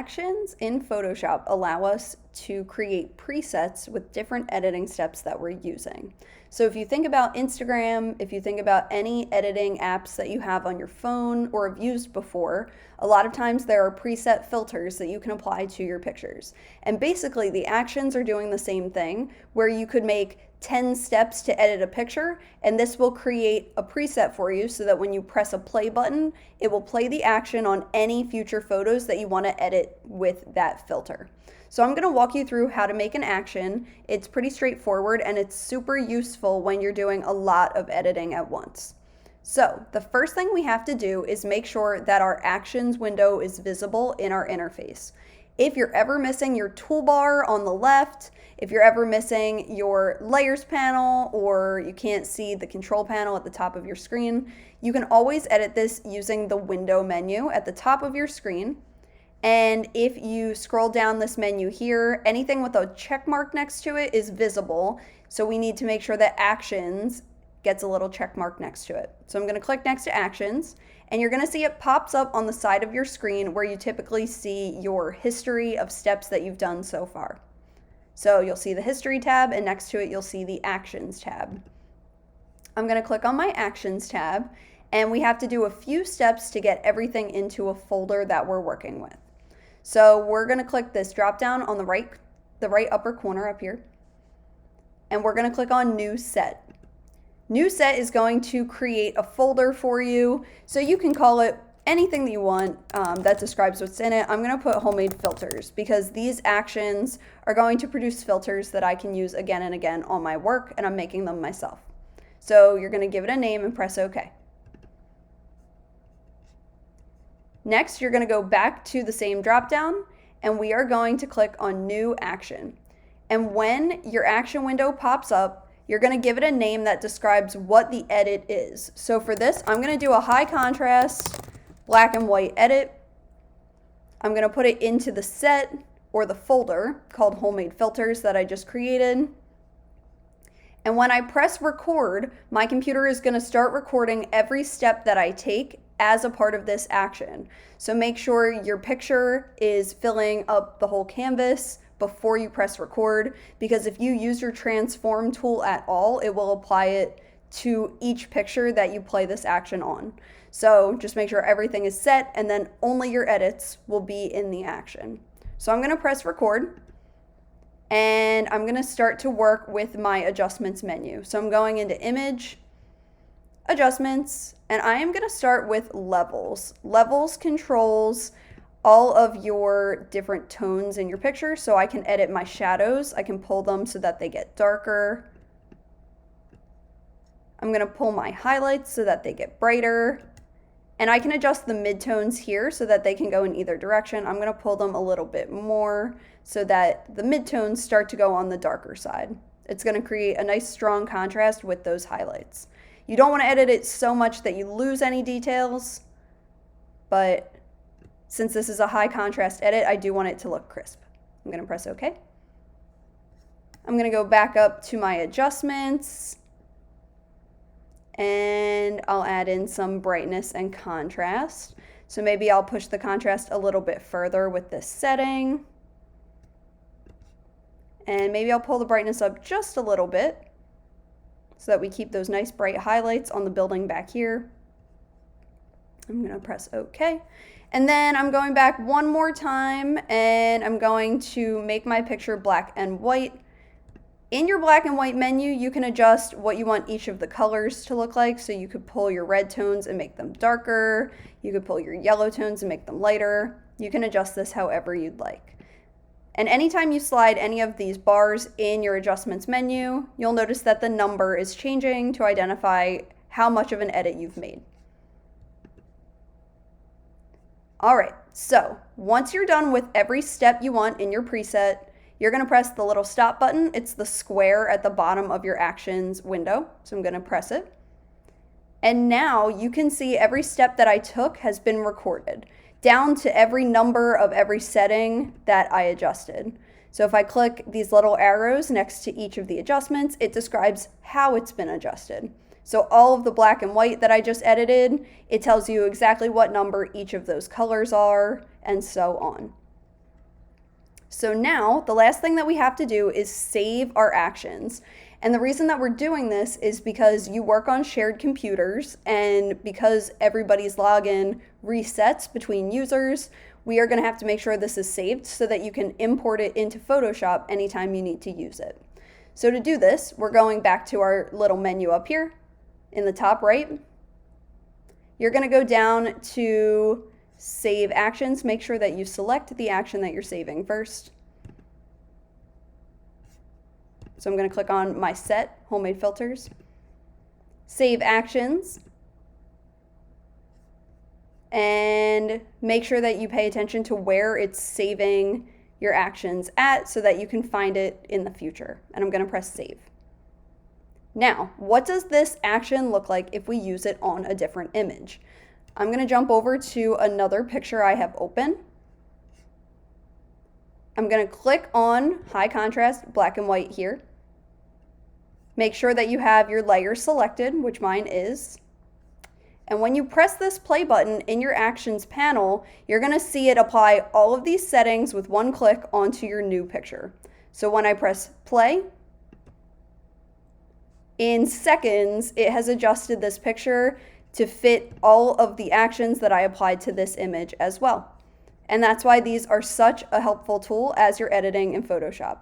Actions in Photoshop allow us to create presets with different editing steps that we're using. So if you think about Instagram, if you think about any editing apps that you have on your phone or have used before, a lot of times there are preset filters that you can apply to your pictures. And basically the actions are doing the same thing, where you could make 10 steps to edit a picture, and this will create a preset for you so that when you press a play button, it will play the action on any future photos that you want to edit with that filter. So I'm going to walk you through how to make an action. It's pretty straightforward and it's super useful when you're doing a lot of editing at once. So the first thing we have to do is make sure that our actions window is visible in our interface. If you're ever missing your toolbar on the left, if you're ever missing your layers panel, or you can't see the control panel at the top of your screen, you can always edit this using the window menu at the top of your screen. And if you scroll down this menu here, anything with a check mark next to it is visible. So we need to make sure that Actions gets a little check mark next to it. So I'm going to click next to Actions, and you're going to see it pops up on the side of your screen where you typically see your history of steps that you've done so far. So you'll see the History tab, and next to it you'll see the Actions tab. I'm going to click on my Actions tab, and we have to do a few steps to get everything into a folder that we're working with. So we're going to click this drop down on the right upper corner up here, and we're going to click on New Set. New Set is going to create a folder for you, so you can call it anything that you want that describes what's in it. I'm going to put Homemade Filters because these actions are going to produce filters that I can use again and again on my work, and I'm making them myself. So you're going to give it a name and press OK. Next, you're going to go back to the same drop down, and we are going to click on New Action. And when your action window pops up, you're going to give it a name that describes what the edit is. So for this, I'm going to do a high contrast black and white edit. I'm going to put it into the set or the folder called Homemade Filters that I just created. And when I press record, my computer is going to start recording every step that I take as a part of this action. So make sure your picture is filling up the whole canvas before you press record, because if you use your transform tool at all, it will apply it to each picture that you play this action on. So just make sure everything is set, and then only your edits will be in the action. So I'm going to press record, and I'm going to start to work with my adjustments menu. So I'm going into Image, Adjustments, and I am going to start with Levels. Levels controls all of your different tones in your picture, so I can edit my shadows. I can pull them so that they get darker. I'm going to pull my highlights so that they get brighter. And I can adjust the midtones here so that they can go in either direction. I'm going to pull them a little bit more so that the midtones start to go on the darker side. It's going to create a nice strong contrast with those highlights. You don't want to edit it so much that you lose any details, but since this is a high contrast edit, I do want it to look crisp. I'm going to press OK. I'm going to go back up to my adjustments, and I'll add in some brightness and contrast. So maybe I'll push the contrast a little bit further with this setting. And maybe I'll pull the brightness up just a little bit so that we keep those nice bright highlights on the building back here. I'm going to press OK. And then I'm going back one more time, and I'm going to make my picture black and white. In your black and white menu, you can adjust what you want each of the colors to look like. So you could pull your red tones and make them darker. You could pull your yellow tones and make them lighter. You can adjust this however you'd like. And anytime you slide any of these bars in your adjustments menu, you'll notice that the number is changing to identify how much of an edit you've made. All right, so once you're done with every step you want in your preset, you're going to press the little stop button. It's the square at the bottom of your actions window. So I'm going to press it. And now you can see every step that I took has been recorded, down to every number of every setting that I adjusted. So if I click these little arrows next to each of the adjustments, it describes how it's been adjusted. So all of the black and white that I just edited, it tells you exactly what number each of those colors are, and so on. So now the last thing that we have to do is save our actions. And the reason that we're doing this is because you work on shared computers, and because everybody's login resets between users, we are going to have to make sure this is saved so that you can import it into Photoshop anytime you need to use it. So to do this, we're going back to our little menu up here in the top right. You're going to go down to Save Actions. Make sure that you select the action that you're saving first. So I'm going to click on My Set, Homemade Filters. Save Actions. And make sure that you pay attention to where it's saving your actions at so that you can find it in the future. And I'm going to press Save. Now, what does this action look like if we use it on a different image? I'm going to jump over to another picture I have open. I'm going to click on High Contrast Black and White here. Make sure that you have your layer selected, which mine is. And when you press this play button in your Actions panel, you're going to see it apply all of these settings with one click onto your new picture. So when I press play, in seconds, it has adjusted this picture to fit all of the actions that I applied to this image as well. And that's why these are such a helpful tool as you're editing in Photoshop.